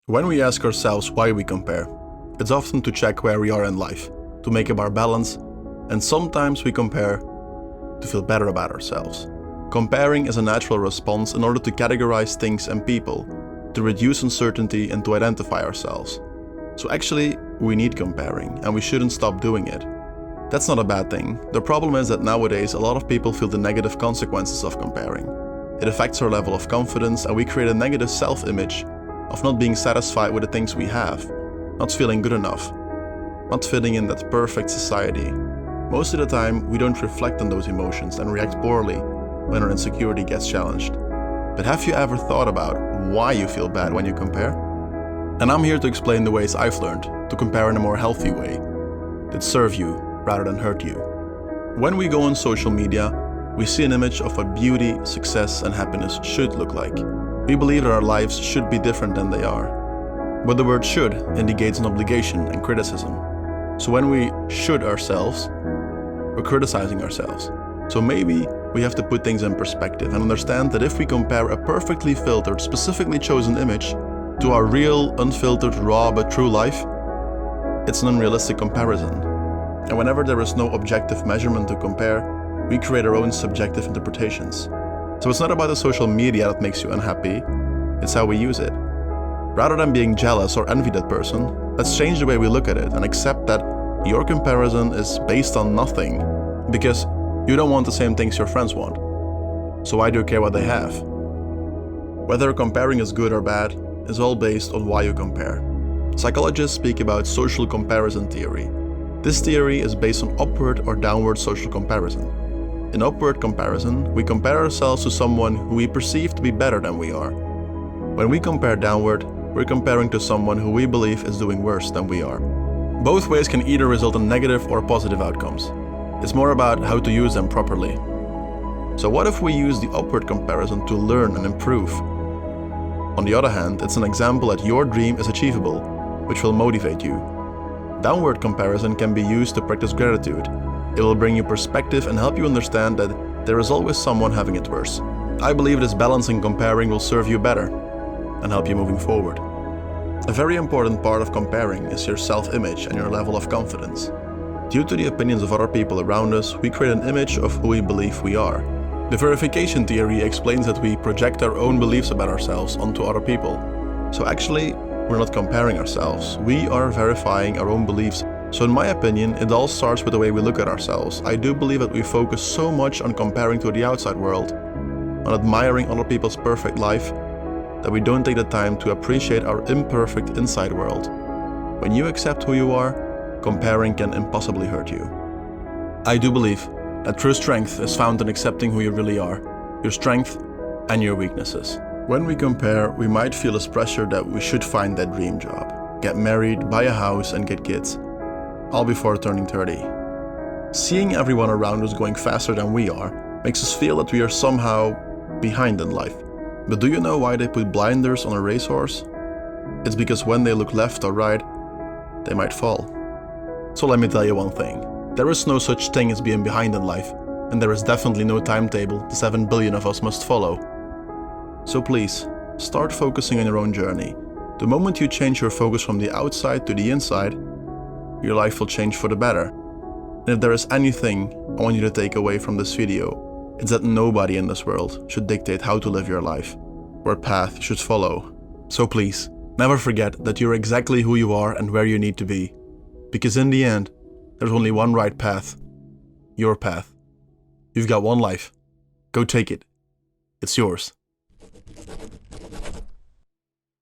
When we ask ourselves why we compare, it's often to check where we are in life, to make up our balance, and sometimes we compare to feel better about ourselves. Comparing is a natural response in order to categorize things and people, to reduce uncertainty and to identify ourselves. So actually, we need comparing, and we shouldn't stop doing it. That's not a bad thing. The problem is that nowadays a lot of people feel the negative consequences of comparing. It affects our level of confidence, and we create a negative self-image of not being satisfied with the things we have, not feeling good enough, not fitting in that perfect society. Most of the time, we don't reflect on those emotions and react poorly when our insecurity gets challenged. But have you ever thought about why you feel bad when you compare? And I'm here to explain the ways I've learned to compare in a more healthy way that serve you rather than hurt you. When we go on social media, we see an image of what beauty, success, and happiness should look like. We believe that our lives should be different than they are. But the word should indicates an obligation and criticism. So when we should ourselves, we're criticizing ourselves. So maybe we have to put things in perspective and understand that if we compare a perfectly filtered, specifically chosen image to our real, unfiltered, raw but true life, it's an unrealistic comparison. And whenever there is no objective measurement to compare, we create our own subjective interpretations. So it's not about the social media that makes you unhappy, it's how we use it. Rather than being jealous or envy that person, let's change the way we look at it and accept that your comparison is based on nothing because you don't want the same things your friends want. So why do you care what they have? Whether comparing is good or bad is all based on why you compare. Psychologists speak about social comparison theory. This theory is based on upward or downward social comparison. In upward comparison, we compare ourselves to someone who we perceive to be better than we are. When we compare downward, we're comparing to someone who we believe is doing worse than we are. Both ways can either result in negative or positive outcomes. It's more about how to use them properly. So what if we use the upward comparison to learn and improve? On the other hand, it's an example that your dream is achievable, which will motivate you. Downward comparison can be used to practice gratitude. It will bring you perspective and help you understand that there is always someone having it worse. I believe this balance in comparing will serve you better and help you moving forward. A very important part of comparing is your self-image and your level of confidence. Due to the opinions of other people around us, we create an image of who we believe we are. The verification theory explains that we project our own beliefs about ourselves onto other people. So actually, we're not comparing ourselves, we are verifying our own beliefs. So in my opinion, it all starts with the way we look at ourselves. I do believe that we focus so much on comparing to the outside world, on admiring other people's perfect life, that we don't take the time to appreciate our imperfect inside world. When you accept who you are, comparing can impossibly hurt you. I do believe that true strength is found in accepting who you really are, your strength and your weaknesses. When we compare, we might feel this pressure that we should find that dream job, get married, buy a house and get kids, all before turning 30. Seeing everyone around us going faster than we are makes us feel that we are somehow behind in life. But do you know why they put blinders on a racehorse? It's because when they look left or right, they might fall. So let me tell you one thing. There is no such thing as being behind in life, and there is definitely no timetable the 7 billion of us must follow. So please, start focusing on your own journey. The moment you change your focus from the outside to the inside, your life will change for the better. And if there is anything I want you to take away from this video, it's that nobody in this world should dictate how to live your life, what path you should follow. So please, never forget that you're exactly who you are and where you need to be. Because in the end, there's only one right path. Your path. You've got one life. Go take it. It's yours.